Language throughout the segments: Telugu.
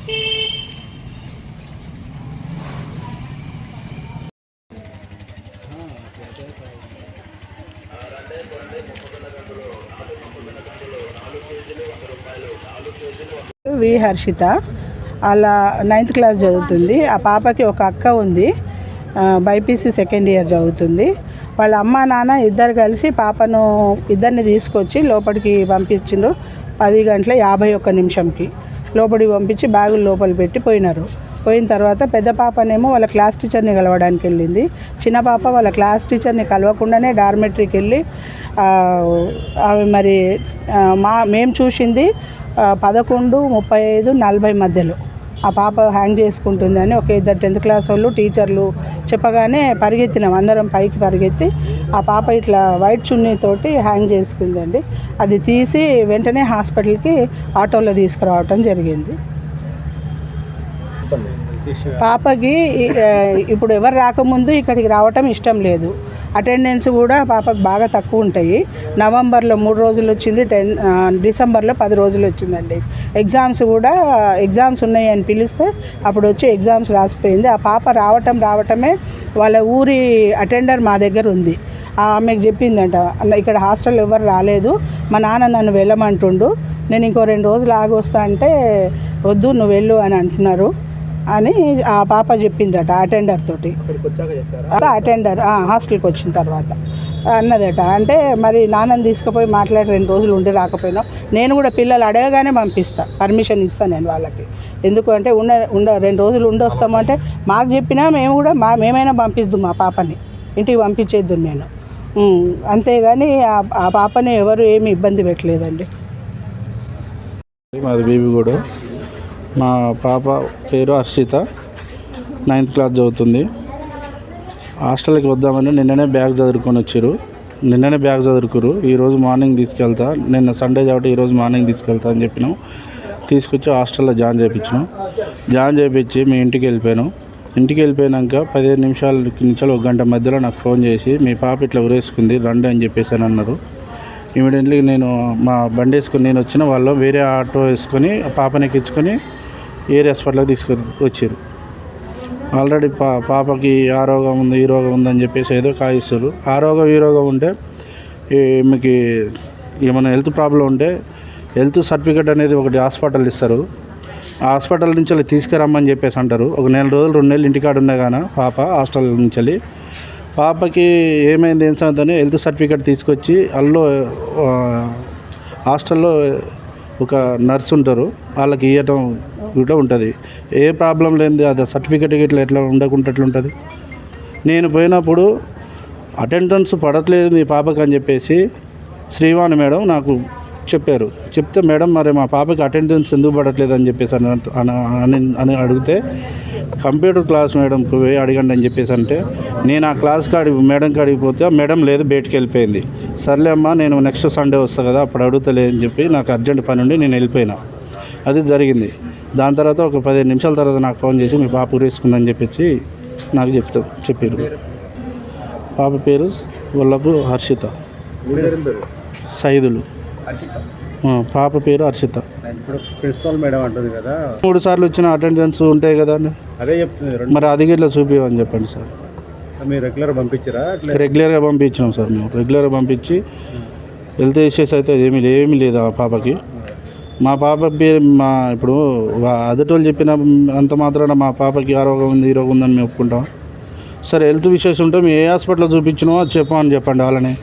వి హర్షిత అలా 9th క్లాస్ చదువుతుంది. ఆ పాపకి ఒక అక్క ఉంది, బైపీసీ సెకండ్ ఇయర్ చదువుతుంది. వాళ్ళ అమ్మ నాన్న ఇద్దరు కలిసి పాపను ఇద్దరిని తీసుకొచ్చి లోపలికి పంపించిండ్రు. 10:51 లోపలికి పంపించి బ్యాగులు లోపల పెట్టి పోయినారు. పోయిన తర్వాత పెద్ద పాపనేమో వాళ్ళ క్లాస్ టీచర్ని కలవడానికి వెళ్ళింది. చిన్న పాప వాళ్ళ క్లాస్ టీచర్ని కలవకుండానే డార్మెటరీకి వెళ్ళి అవి మరి మేము చూసింది 11:35, 40 మధ్యలో ఆ పాప హ్యాంగ్ చేసుకుంటుందని ఒక ఇద్దరు 10th క్లాస్ వాళ్ళు టీచర్లు చెప్పగానే పరిగెత్తినాం, అందరం పైకి పరిగెత్తి ఆ పాప ఇట్లా వైట్ చున్నీతోటి హ్యాంగ్ చేసుకుందండి. అది తీసి వెంటనే హాస్పిటల్కి ఆటోలో తీసుకురావటం జరిగింది. పాపకి ఇప్పుడు ఎవరు రాకముందు ఇక్కడికి రావటం ఇష్టం లేదు. అటెండెన్స్ కూడా పాపకు బాగా తక్కువ ఉంటాయి. నవంబర్లో 3 రోజులు వచ్చింది, డిసెంబర్లో 10 రోజులు వచ్చిందండి. ఎగ్జామ్స్ ఉన్నాయి అని పిలిస్తే అప్పుడు వచ్చి ఎగ్జామ్స్ రాసిపోయింది. ఆ పాప రావటమే వాళ్ళ ఊరి అటెండర్ మా దగ్గర ఉంది. ఆమెకు చెప్పిందంట, ఇక్కడ హాస్టల్ ఎవరు రాలేదు, మా నాన్న నన్ను వెళ్ళమంటుండు, నేను ఇంకో 2 రోజులు ఆగి వస్తా అంటే వద్దు నువ్వు వెళ్ళు అని అంటున్నారు అని ఆ పాప చెప్పిందట అటెండర్ తోటి. అటెండర్ హాస్టల్కి వచ్చిన తర్వాత అన్నదట. అంటే మరి నాన్నని తీసుకుపోయి మాట్లాడి 2 రోజులు ఉండి రాకపోయినా నేను కూడా పిల్లలు అడగగానే పంపిస్తా, పర్మిషన్ ఇస్తాను నేను వాళ్ళకి. ఎందుకంటే 2 రోజులు ఉండి వస్తామంటే మాకు చెప్పినా మేము కూడా మేమైనా పంపిద్దు, మా పాపని ఇంటికి పంపించేద్దు నేను. అంతేగాని ఆ పాపని ఎవరు ఏమి ఇబ్బంది పెట్టలేదండి. మాది బీబీగూడ. మా పాప పేరు హర్షిత, 9th క్లాస్ చదువుతుంది. హాస్టల్కి వద్దామని నిన్ననే బ్యాగ్ చదువుకురు. ఈరోజు మార్నింగ్ తీసుకెళ్తా, నిన్న సండే కాబట్టి ఈరోజు మార్నింగ్ తీసుకెళ్తా అని చెప్పినాం. తీసుకొచ్చి హాస్టల్లో జాయిన్ చేయించి మీ ఇంటికి వెళ్ళిపోయాక 15 నిమిషాల నుంచి 1 గంట మధ్యలో నాకు ఫోన్ చేసి మీ పాప ఇట్లా ఉరేసుకుంది రండి అని చెప్పేసి అని అన్నారు. ఇమీడియట్లీ నేను మా బండి వేసుకొని నేను వచ్చిన వాళ్ళు వేరే ఆటో వేసుకొని పాపని ఎక్కించుకొని ఏరియా హాస్పిటల్కి తీసుకొచ్చారు. ఆల్రెడీ పాపకి ఆ రోగం ఉంది ఈ రోగం ఉందని చెప్పేసి ఏదో కాయిస్తారు. ఆ రోగం ఈ రోగం ఉంటే మీకు ఏమైనా హెల్త్ ప్రాబ్లం ఉంటే హెల్త్ సర్టిఫికేట్ అనేది ఒకటి హాస్పిటల్ ఇస్తారు. ఆ హాస్పిటల్ నుంచి వెళ్ళి తీసుకురమ్మని చెప్పేసి అంటారు. 1 నెల రోజులు 2 నెలలు ఇంటికాడ ఉండే కానీ పాప హాస్టల్ నుంచి వెళ్ళి పాపకి ఏమైంది ఏం సంగతి హెల్త్ సర్టిఫికేట్ తీసుకొచ్చి హాస్టల్లో ఒక నర్స్ ఉంటారు, వాళ్ళకి ఇవ్వటం కూడా ఉంటుంది. ఏ ప్రాబ్లం లేనిది అది సర్టిఫికేట్ ఇట్లా ఎట్లా ఉండకుండా ఎట్లుంటుంది. నేను పోయినప్పుడు అటెండెన్స్ పడట్లేదు మీ పాపకి అని చెప్పేసి శ్రీవాణి మేడం నాకు చెప్పారు. చెప్తే మేడం మరి మా పాపకి అటెండెన్స్ ఎందుకు పడట్లేదు అని చెప్పేసి అని అడిగితే కంప్యూటర్ క్లాస్ మేడంకి పోయి అడగండి అని చెప్పేసి అంటే నేను ఆ క్లాస్ మేడం కాడికి పోతే మేడం లేదు బయటికి వెళ్ళిపోయింది. సర్లే అమ్మా నేను నెక్స్ట్ సండే వస్తాను కదా అప్పుడు అడుగుతలే అని చెప్పి నాకు అర్జెంట్ పని ఉండి నేను వెళ్ళిపోయినా. అది జరిగింది. దాని తర్వాత ఒక 15 నిమిషాల తర్వాత నాకు ఫోన్ చేసి మీ పాప ఊరేసుకుందని చెప్పేసి నాకు చెప్పారు. పాప పేరు వల్లపు హర్షిత, సైదులు. పాప పేరు హర్షిత. ప్రిన్సిపల్ మేడం అంటుంది కదా 3 సార్లు వచ్చిన అటెండెన్స్ ఉంటాయి కదా అండి, అదే చెప్తుంది. మరి అది ఇట్లా చూపించమని చెప్పండి సార్. మీరు రెగ్యులర్గా పంపించారా? రెగ్యులర్గా పంపించినాం సార్. మేము రెగ్యులర్గా పంపించి హెల్త్ ఇష్యూస్ అయితే ఏమీ లేదు ఆ పాపకి. మా పాప పేరు ఇప్పుడు అదటోళ్ళు చెప్పిన అంత మాత్రాన మా పాపకి ఆ రోగం ఉంది ఈ రోగం ఉందని మేము ఒప్పుకుంటాం. సరే హెల్త్ ఇష్యూస్ ఉంటే మేము ఏ హాస్పిటల్లో చూపించినామో అది చెప్పమని చెప్పండి. వాళ్ళని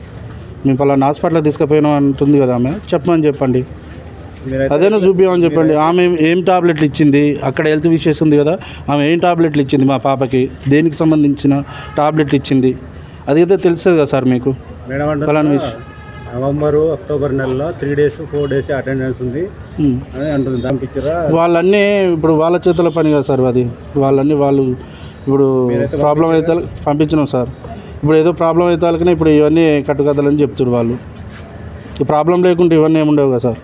మేము పలానా హాస్పిటల్కి తీసుకుపోయినాం అంటుంది కదా ఆమె, చెప్పమని చెప్పండి. అదేనా చూపించమని చెప్పండి. ఆమె ఏం టాబ్లెట్లు ఇచ్చింది, అక్కడ హెల్త్ ఇష్యూస్ ఉంది కదా, ఆమె ఏం టాబ్లెట్లు ఇచ్చింది మా పాపకి, దేనికి సంబంధించిన టాబ్లెట్లు ఇచ్చింది అది అయితే తెలుస్తుంది కదా సార్ మీకు. పలానా విషయం నవంబరు అక్టోబర్ నెలలో 3 days 4 days అటెండెన్స్ ఉంది అని అంటుంది. పంపించారా? వాళ్ళన్నీ ఇప్పుడు వాళ్ళ చేతుల పని కదా సార్. అది వాళ్ళు ఇప్పుడు ప్రాబ్లం అయితే పంపించినాం సార్. ఇప్పుడు ఏదో ప్రాబ్లం అయితే వాళ్ళకనే ఇప్పుడు ఇవన్నీ కట్టుకథలని చెప్తారు వాళ్ళు. ఈ ప్రాబ్లం లేకుంటే ఇవన్నీ ఏముండవు కదా సార్.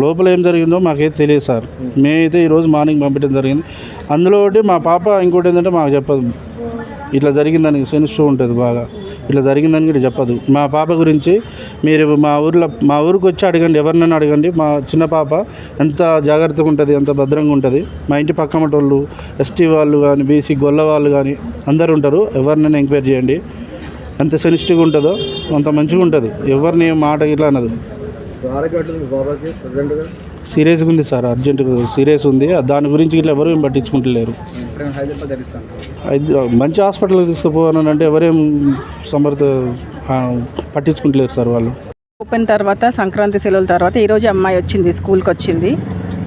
లోపల ఏం జరిగిందో మాకైతే తెలియదు సార్. మేమైతే ఈరోజు మార్నింగ్ పంపించడం జరిగింది. అందులో ఒకటి మా పాప ఇంకోటి ఏంటంటే మాకు చెప్పదు, ఇట్లా జరిగిందని సెన్సిటివ్ ఉంటుంది బాగా. ఇట్లా జరిగిందని కూడా చెప్పదు. మా పాప గురించి మీరు మా ఊరికి వచ్చి అడగండి, ఎవరినైనా అడగండి. మా చిన్న పాప ఎంత జాగ్రత్తగా ఉంటుంది, ఎంత భద్రంగా ఉంటుంది. మా ఇంటి పక్క వాళ్ళు ఎస్టీ వాళ్ళు కానీ, బీసీ గొల్ల వాళ్ళు కానీ అందరు ఉంటారు. ఎవరినైనా ఎంక్వైరీ చేయండి. ఎంత సెన్సిటివ్గా ఉంటుందో అంత మంచిగా ఉంటుంది. ఎవరిని మాట ఇట్లా అన్నది. సీరియస్గా ఉంది సార్, అర్జెంటుగా సీరియస్ ఉంది. దాని గురించి ఇట్లా ఎవరు ఏం పట్టించుకుంటలేరు. మంచి హాస్పిటల్కి తీసుకుపోవాలని ఎవరేం పట్టించుకుంటలేరు సార్ వాళ్ళు. ఓపెన్ తర్వాత సంక్రాంతి సెలవుల తర్వాత ఈరోజు అమ్మాయి వచ్చింది, స్కూల్కి వచ్చింది.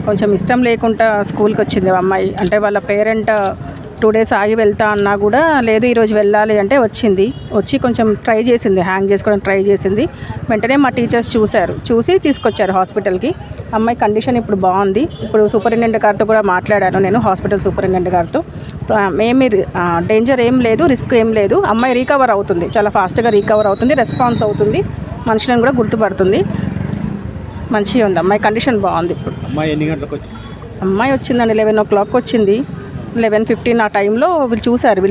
కొంచెం ఇష్టం లేకుండా స్కూల్కి వచ్చింది అమ్మాయి. అంటే వాళ్ళ పేరెంట్ 2 days ఆగి వెళ్తా అన్నా కూడా లేదు ఈరోజు వెళ్ళాలి అంటే వచ్చింది. వచ్చి కొంచెం ట్రై చేసింది, హ్యాంగ్ చేసుకోవడం ట్రై చేసింది. వెంటనే మా టీచర్స్ చూసి తీసుకొచ్చారు హాస్పిటల్కి. అమ్మాయి కండిషన్ ఇప్పుడు బాగుంది. ఇప్పుడు సూపరింటెండెంట్ గారితో కూడా మాట్లాడాను నేను, హాస్పిటల్ సూపరింటెండెంట్ గారితో. ఏమీ డేంజర్ ఏం లేదు, రిస్క్ ఏం లేదు. అమ్మాయి రీకవర్ అవుతుంది, చాలా ఫాస్ట్గా రీకవర్ అవుతుంది, రెస్పాన్స్ అవుతుంది, మనుషులను కూడా గుర్తుపడుతుంది. మంచిగా ఉంది, అమ్మాయి కండిషన్ బాగుంది. ఇప్పుడు అమ్మాయి ఎన్ని గంటలకు వచ్చి? అమ్మాయి వచ్చిందండి 11 o'clock వచ్చింది. 11:15 ఆ టైంలో వీళ్ళు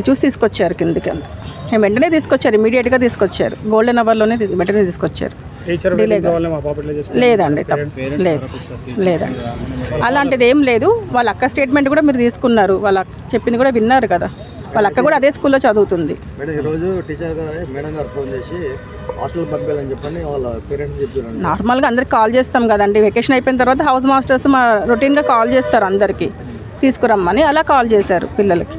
చూసి తీసుకొచ్చారు కిందికి. అంత మేము వెంటనే తీసుకొచ్చారు, ఇమీడియట్గా తీసుకొచ్చారు. గోల్డెన్ అవర్లోనే వెంటనే తీసుకొచ్చారు. లేదండి లేదండి అలాంటిది ఏం లేదు. వాళ్ళ అక్క స్టేట్మెంట్ కూడా మీరు తీసుకున్నారు, వాళ్ళ చెప్పింది కూడా విన్నారు కదా. వాళ్ళ అక్క కూడా అదే స్కూల్లో చదువుతుంది. ఈరోజు టీచర్ గారు మేడం గారు ఫోన్ చేసి హాస్టల్ పంపించాలని చెప్పని వాళ్ళ పేరెంట్స్ చెప్పారు. నార్మల్గా అందరికి కాల్ చేస్తాం కదండి. వెకేషన్ అయిపోయిన తర్వాత హౌస్ మాస్టర్స్ రొటీన్గా కాల్ చేస్తారు అందరికీ తీసుకురమ్మని. అలా కాల్ చేశారు పిల్లలకి.